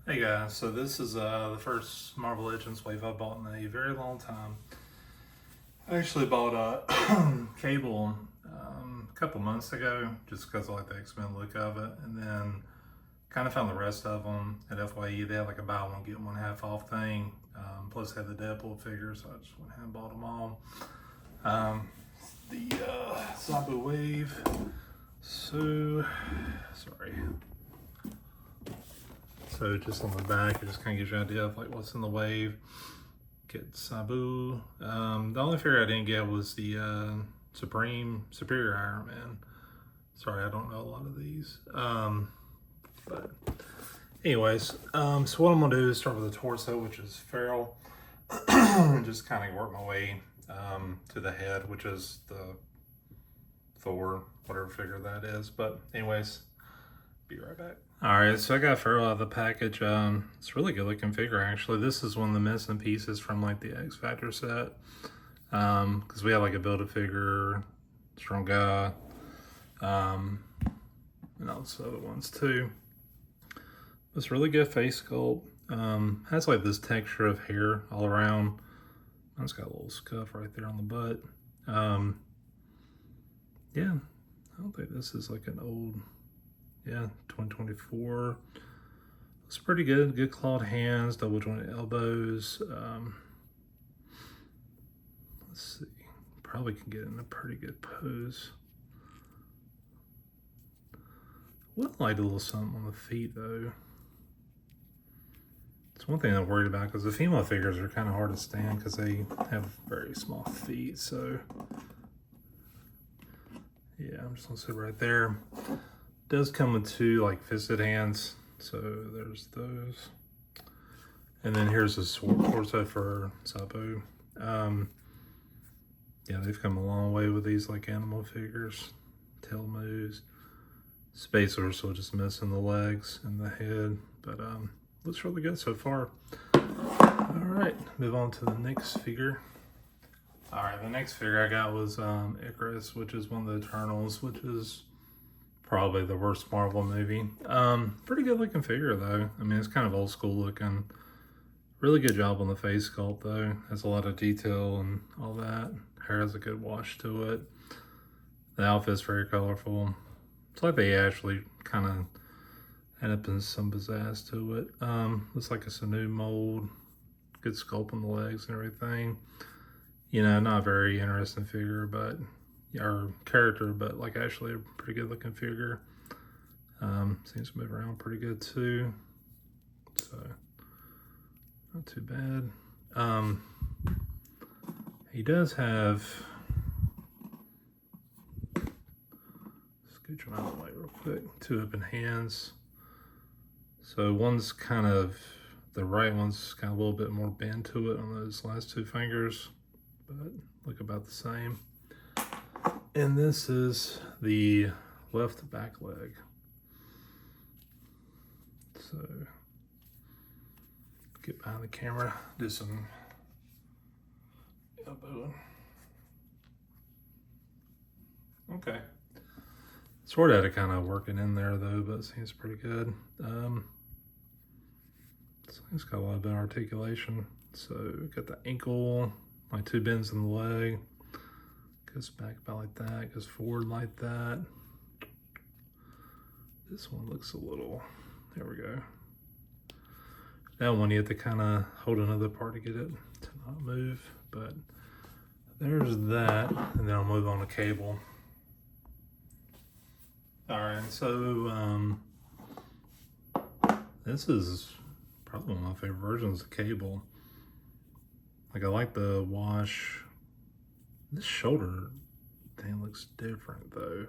Hey guys, so this is the first Marvel Legends wave I bought in a very long time. I actually bought a Cable a couple months ago just because I like the X-Men look of it, and then kind of found the rest of them at FYE. They had like a buy one get one half off thing. Plus they had the Deadpool figures, so I just went ahead and bought them all. The Zabu wave. So sorry. So just on the back, it just kind of gives you an idea of like what's in the wave. Get Zabu. The only figure I didn't get was the Superior Iron Man. Sorry, I don't know a lot of these. But anyways, so what I'm gonna do is start with the torso, which is Feral, and just kind of work my way to the head, which is the Thor, whatever figure that is. But anyways, be right back. All right, so I got Feral out of the package. It's a really good looking figure, actually. This is one of the missing pieces from like the X Factor set. Because we have like a Build-A-Figure, Strong Guy, and also other ones too. It's really good face sculpt. Has like this texture of hair all around. It's got a little scuff right there on the butt. Yeah, I don't think this is like an old. Yeah, 2024. It's pretty good. Good clawed hands, double jointed elbows. Let's see. Probably can get in a pretty good pose. Would like a little something on the feet though. It's one thing I'm worried about because the female figures are kind of hard to stand because they have very small feet. So yeah, I'm just gonna sit right there. Does come with two like fisted hands, so there's those. And then here's the torso for Zabu. Yeah, they've come a long way with these like animal figures. Tail moves. Spacer, so just missing the legs and the head, but looks really good so far. All right, move on to the next figure. All right, the next figure I got was Icarus, which is one of the Eternals, which is probably the worst Marvel movie. Pretty good looking figure though. I mean, it's kind of old school looking. Really good job on the face sculpt though. Has a lot of detail and all that. Hair has a good wash to it. The outfit's very colorful. It's like they actually kind of end up in some pizzazz to it. Looks like it's a new mold. Good sculpt on the legs and everything. You know, not a very interesting figure, but or character, but like actually a pretty good looking figure. Seems to move around pretty good too, so not too bad. He does have, scooch him out of the way real quick, two open hands. So one's kind of, the right one's got a little bit more bend to it on those last two fingers, but look about the same. And this is the left back leg. So get behind the camera, do some elbowing. Okay. Sort of had to kind of work it in there though, but it seems pretty good. It's got a lot of bit articulation. So got the ankle, my two bends in the leg. Goes back about like that, goes forward like that. This one looks a little, there we go. That one you have to kind of hold another part to get it to not move, but there's that, and then I'll move on to Cable. All right, so this is probably one of my favorite versions of Cable. Like I like the wash. This shoulder thing looks different though.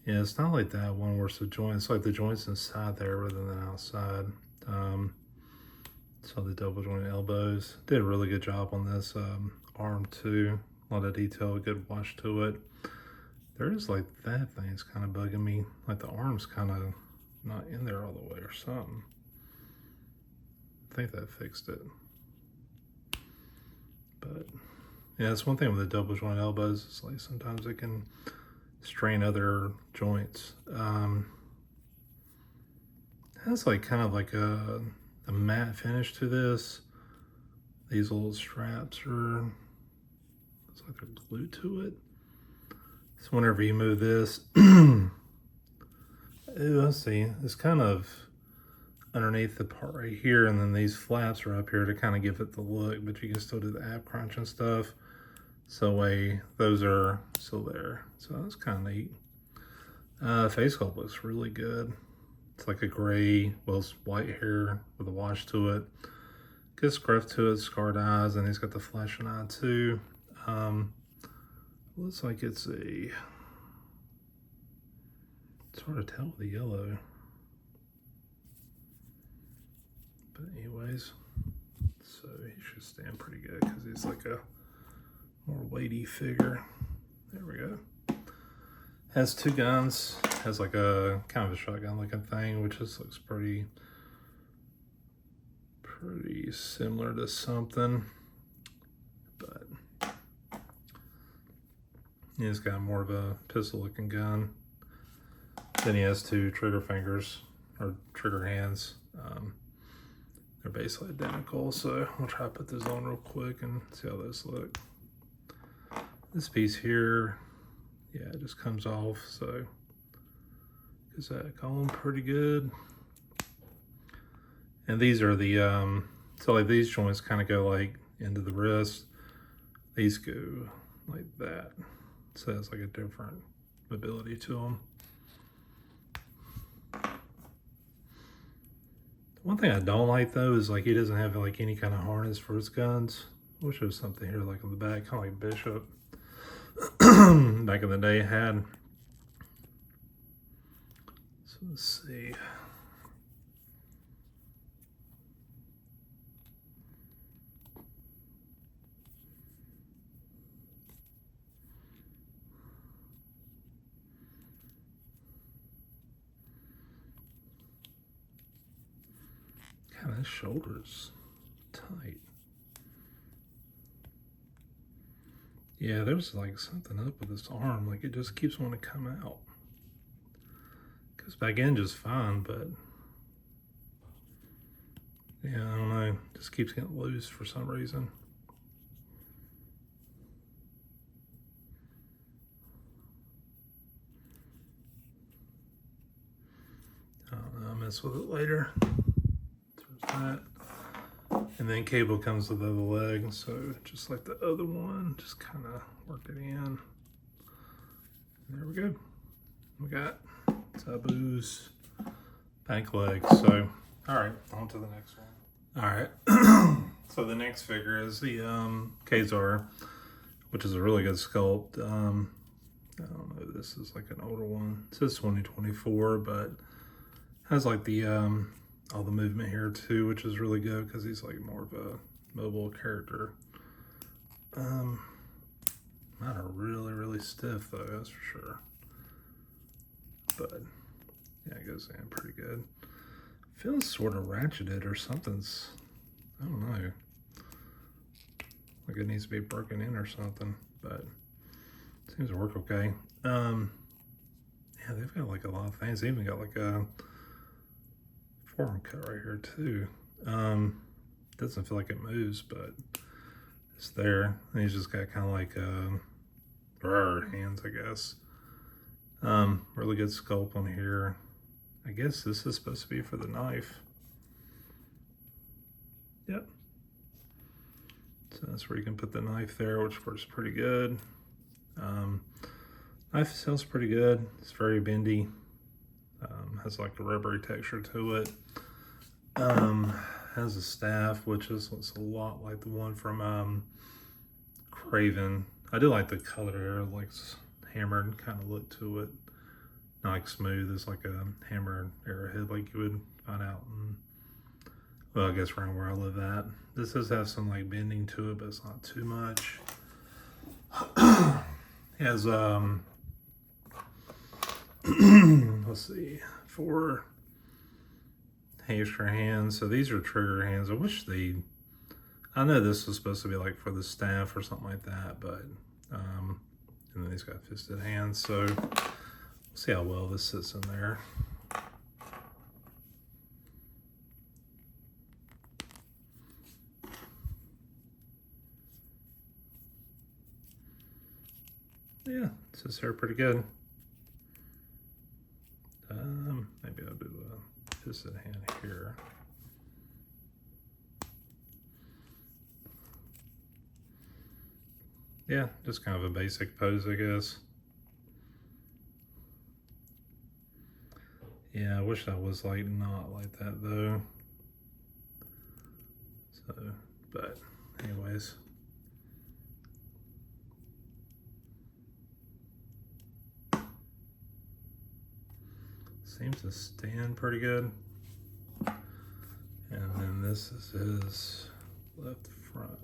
Yeah, it's not like that one where it's the joints. It's like the joints inside there rather than outside. So the double jointed elbows. Did a really good job on this arm too. A lot of detail, good wash to it. There is like that thing is kind of bugging me. Like the arm's kind of not in there all the way or something. I think that fixed it. But yeah, it's one thing with the double joint elbows. It's like sometimes it can strain other joints. has like kind of like a matte finish to this. These little straps are, it's like they're glued to it. So whenever you move this, let's see, it's kind of underneath the part right here, and then these flaps are up here to kind of give it the look, but you can still do the ab crunch and stuff. So those are still there. So that's kind of neat. Face sculpt looks really good. It's like a gray, well, it's white hair with a wash to it. Good scruff to it, scarred eyes, and he's got the flashing eye too. Looks like it's hard to tell with the yellow. But anyways, so he should stand pretty good because he's like a more weighty figure. There we go. Has two guns. Has like a kind of a shotgun looking thing, which just looks pretty similar to something. But he's got more of a pistol looking gun. Then he has two trigger fingers or trigger hands. They're basically identical, so we'll try to put this on real quick and see how those look. This piece here, yeah, it just comes off, so gives that going pretty good. And these are the, so like these joints kind of go like into the wrist. These go like that. So it's like a different mobility to them. One thing I don't like though is like he doesn't have like any kind of harness for his guns. I wish there was something here like on the back, kind of like Bishop back in the day had. So let's see. God, his shoulder's tight. Yeah, there's like something up with his arm. Like it just keeps wanting to come out. Goes back in just fine, but yeah, I don't know. Just keeps getting loose for some reason. I don't know. I'll mess with it later. There's that. And then cable comes with the other leg, so just like the other one, just kind of work it in. There we go. We got Zabu's back leg. So, all right, on to the next one. All right, so the next figure is the Kazar, which is a really good sculpt. I don't know, this is like an older one. It says 2024, but has like the all the movement here too, which is really good because he's like more of a mobile character. Not a really stiff though, that's for sure. But yeah, it goes in pretty good. Feels sort of ratcheted or something's, I don't know. Like it needs to be broken in or something, but it seems to work okay. Yeah, they've got like a lot of things. They even got like a forearm cut right here too. Doesn't feel like it moves, but it's there. And he's just got kind of like hands, I guess. Really good sculpt on here. I guess this is supposed to be for the knife. Yep. So that's where you can put the knife there, which works pretty good. Knife feels pretty good. It's very bendy. Has like a rubbery texture to it. Has a staff, which looks a lot like the one from Craven. I do like the color here, like hammered kind of look to it. Not like smooth, it's like a hammered arrowhead like you would find out in, well, I guess around where I live at. This does have some like bending to it, but it's not too much. It has let's see, 4 extra hands. So these are trigger hands. I know this was supposed to be like for the staff or something like that, but and then he's got fisted hands. So we'll see how well this sits in there. yeah, it's his hair pretty good. Maybe I'll do a piston hand here. Yeah, just kind of a basic pose, I guess. Yeah, I wish that was like not like that though. So, but anyways. Seems to stand pretty good. And then this is his left front.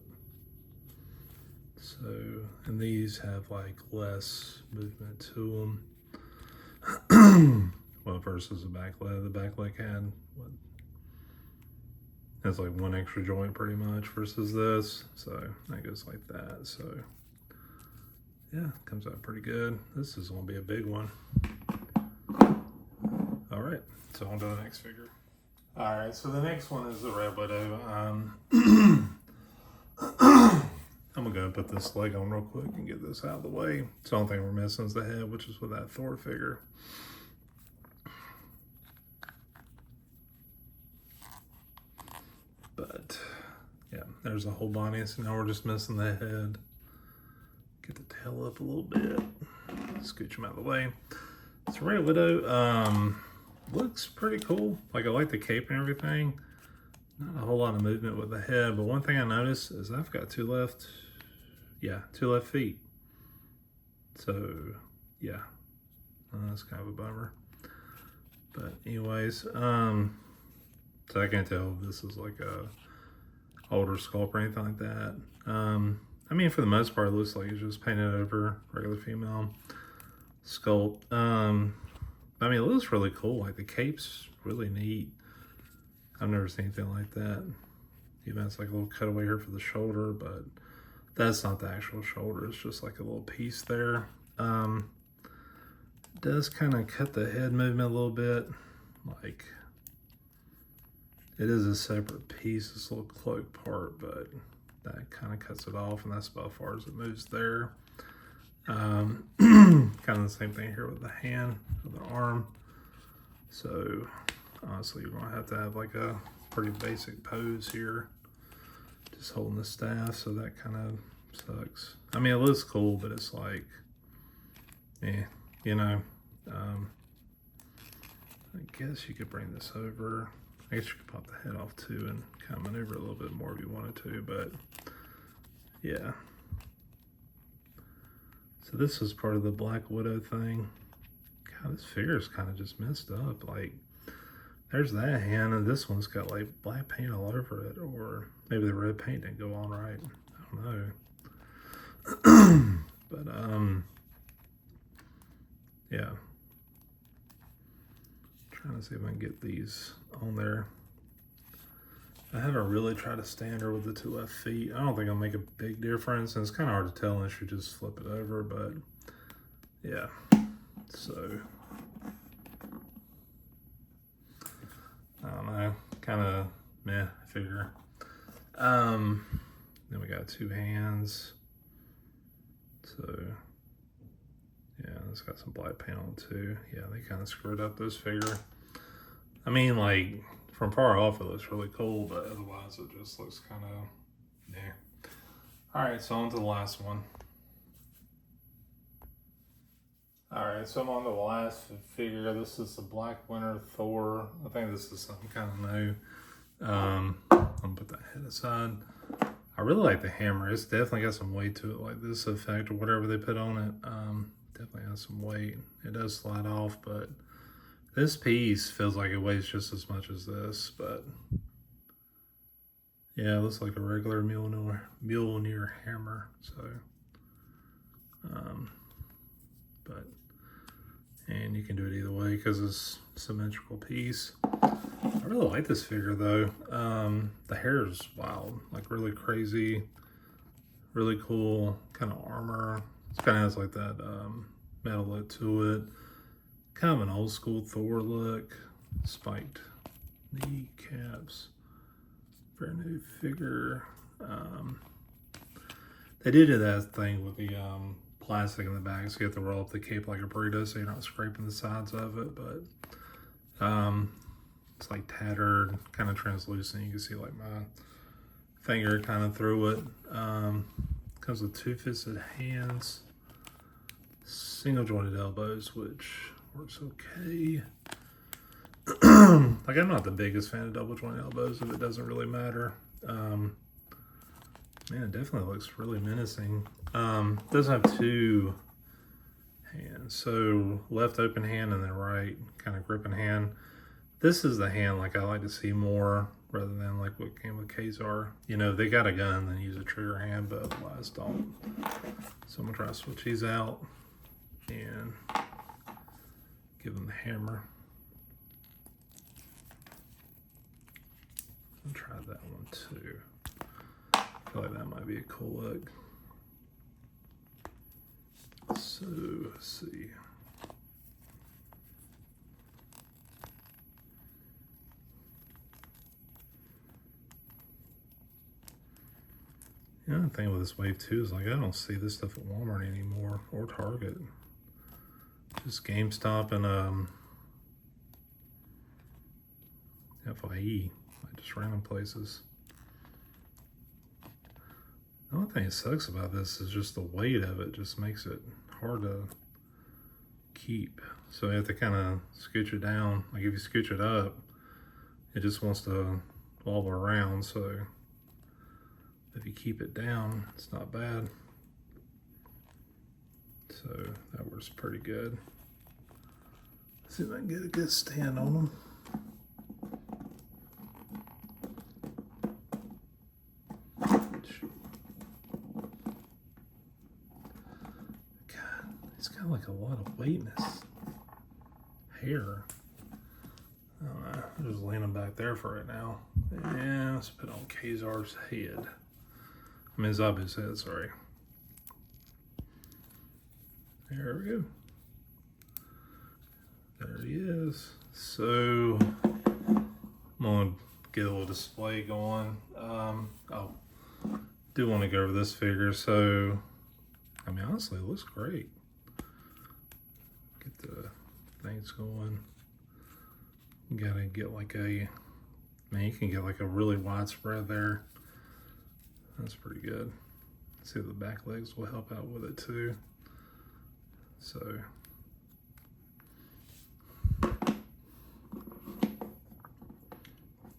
So, and these have like less movement to them. Well, versus the back leg. The back leg had what? Has like one extra joint pretty much versus this. So that goes like that. So yeah, comes out pretty good. This is gonna be a big one. All right, so on to the next figure. All right, so the next one is the Red Widow. I'm gonna go put this leg on real quick and get this out of the way. So the only thing we're missing is the head, which is with that Thor figure. But yeah, there's the whole body. So now we're just missing the head. Get the tail up a little bit. Scooch him out of the way. It's Red Widow. Looks pretty cool. Like I like the cape and everything. Not a whole lot of movement with the head, but one thing I noticed is I've got two left feet. So yeah, that's kind of a bummer. But anyways, so I can't tell if this is like a older sculpt or anything like that. I mean, for the most part, it looks like it's just painted over regular female sculpt. I mean, it looks really cool. Like the cape's really neat. I've never seen anything like that. Even it's like a little cutaway here for the shoulder, but that's not the actual shoulder. It's just like a little piece there. Does kind of cut the head movement a little bit. Like it is a separate piece, this little cloak part, but that kind of cuts it off, and that's about as far as it moves there. Kind of the same thing here with the hand or the arm. So honestly, you're gonna have to have like a pretty basic pose here, just holding the staff. So that kind of sucks. I mean, it looks cool, but it's like, you know. I guess you could bring this over. I guess you could pop the head off too and kind of maneuver a little bit more if you wanted to, but yeah. So this was part of the Black Widow thing. God, this figure is kind of just messed up. Like, there's that hand, and this one's got like black paint all over it, or maybe the red paint didn't go on right. I don't know. But yeah. Trying to see if I can get these on there. I haven't really tried to stand her with the two left feet. I don't think it'll make a big difference, and it's kind of hard to tell unless you just flip it over, but yeah. So I don't know, kind of meh figure. Then we got two hands. So yeah, it's got some black paint on too. Yeah, they kind of screwed up this figure. I mean, like, from far off it looks really cool, but otherwise it just looks kind of, yeah. All right, so on to the last one. All right, so I'm on to the last figure. This is the Black Winter Thor. I think this is something kind of new. I'm gonna put that head aside. I really like the hammer. It's definitely got some weight to it, like this effect or whatever they put on it. Definitely has some weight. It does slide off, but this piece feels like it weighs just as much as this, but yeah, it looks like a regular Mjolnir hammer. So, but, and you can do it either way because it's a symmetrical piece. I really like this figure though. The hair is wild, like really crazy, really cool kind of armor. It kind of has like that metal look to it. Kind of an old school Thor look. Spiked kneecaps. Very new figure. They did that thing with the plastic in the back, so you have to roll up the cape like a burrito so you're not scraping the sides of it. But it's like tattered, kind of translucent. You can see like my finger kind of through it. Comes with 2 fisted hands, single jointed elbows, which works okay. Like, I'm not the biggest fan of double joint elbows, if it doesn't really matter. Man, it definitely looks really menacing. It does have 2 hands, so left open hand and then right kind of gripping hand. This is the hand like I like to see more rather than like what came with Kazar. You know, they got a gun, then use a trigger hand, but otherwise don't. So I'm gonna try to switch these out and give them the hammer. I'll try that one too. I feel like that might be a cool look. So let's see. The other thing with this Wave 2 is like I don't see this stuff at Walmart anymore or Target. Just GameStop and FIE, like just random places. The only thing that sucks about this is just the weight of it just makes it hard to keep. So you have to kind of scooch it down. Like if you scooch it up, it just wants to wobble around. So if you keep it down, it's not bad. So that works pretty good. Let's see if I can get a good stand on them. God, it's got like a lot of weight in his hair. I don't know. I'm just laying him back there for right now. And let's put on Kazar's head. I mean, Zabu's head, sorry. There we go. There he is. So, I'm gonna get a little display going. Do want to go over this figure. So, I mean, honestly, it looks great. Get the things going. You gotta get like a, man, you can get like a really wide spread there. That's pretty good. See if the back legs will help out with it too. So,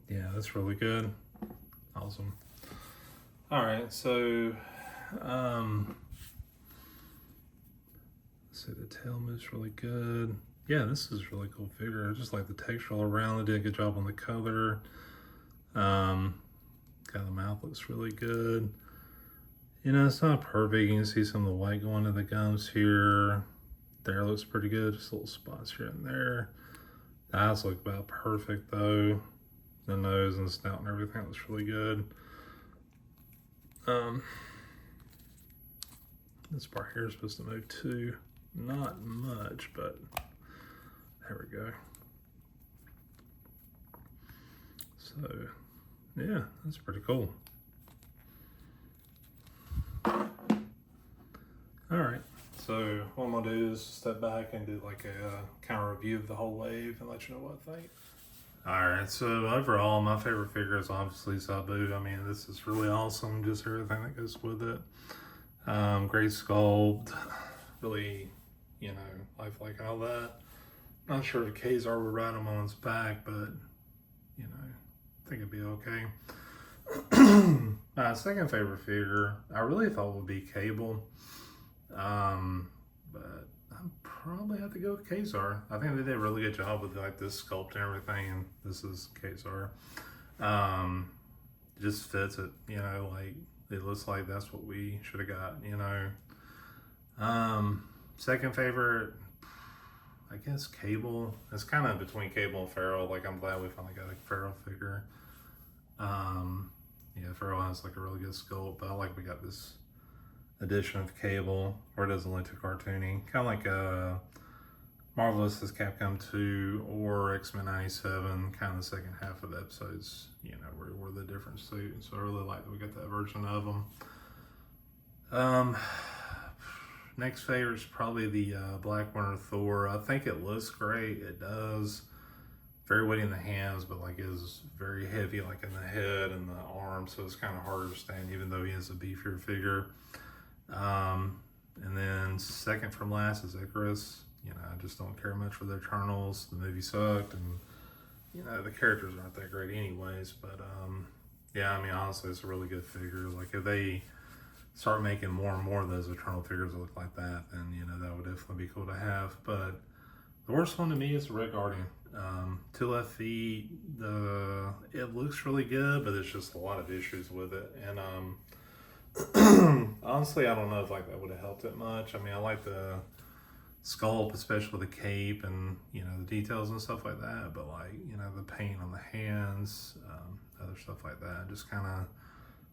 yeah, that's really good. Awesome. All right, so let's see, the tail moves really good. Yeah, this is a really cool figure. I just like the texture all around. They did a good job on the color. The mouth looks really good. You know, it's not perfect. You can see some of the white going to the gums here. There looks pretty good. Just little spots here and there. The eyes look about perfect though. The nose and snout and everything looks really good. This part here is supposed to move too. Not much, but there we go. So, yeah, that's pretty cool. All right, so what I'm gonna do is step back and do like a kind of review of the whole wave and let you know what I think. All right, so overall, my favorite figure is obviously Zabu. I mean, this is really awesome, just everything that goes with it. Great sculpt, really, you know, lifelike and all that. Not sure if Kazar would ride him on his back, but, you know, I think it'd be okay. My second favorite figure, I really thought would be Cable. But I'll probably have to go with Kazar. I think they did a really good job with like this sculpt and everything, and this is Kazar. It just fits it, you know, like it looks like that's what we should have got, you know. Second favorite, I guess Cable. It's kind of between Cable and Feral. Like I'm glad we finally got a Feral figure. Yeah, Feral has like a really good sculpt, but I like we got this edition of Cable, where it doesn't look too cartoony. Kind of like Marvelous as Capcom 2 or X-Men 97, kind of the second half of the episodes, you know, where the different suits. So I really like that we got that version of them. next favorite is probably the Black Winter Thor. I think it looks great. It does. Very weighty in the hands, but like is very heavy like in the head and the arm, so it's kind of harder to stand even though he is a beefier figure. And then second from last is Icarus. You know, I just don't care much for the Eternals. The movie sucked, and you know the characters aren't that great anyways. But yeah, I mean honestly, it's a really good figure. Like if they start making more and more of those Eternal figures that look like that, then you know that would definitely be cool to have. But the worst one to me is the Red Guardian. 2 left feet. It looks really good, but there's just a lot of issues with it. And honestly, I don't know if like that would have helped it much. I mean, I like the sculpt, especially with the cape and you know the details and stuff like that. But like you know the paint on the hands, other stuff like that, just kind of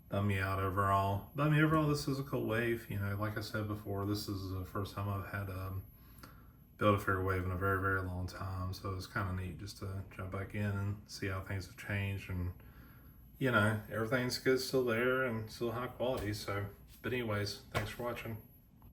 bummed me out overall. But I mean, overall, this is a cool wave. You know, like I said before, this is the first time I've had build a figure wave in a very, very long time. So it's kind of neat just to jump back in and see how things have changed. And, you know, everything's good still there and still high quality. So, but anyways, thanks for watching.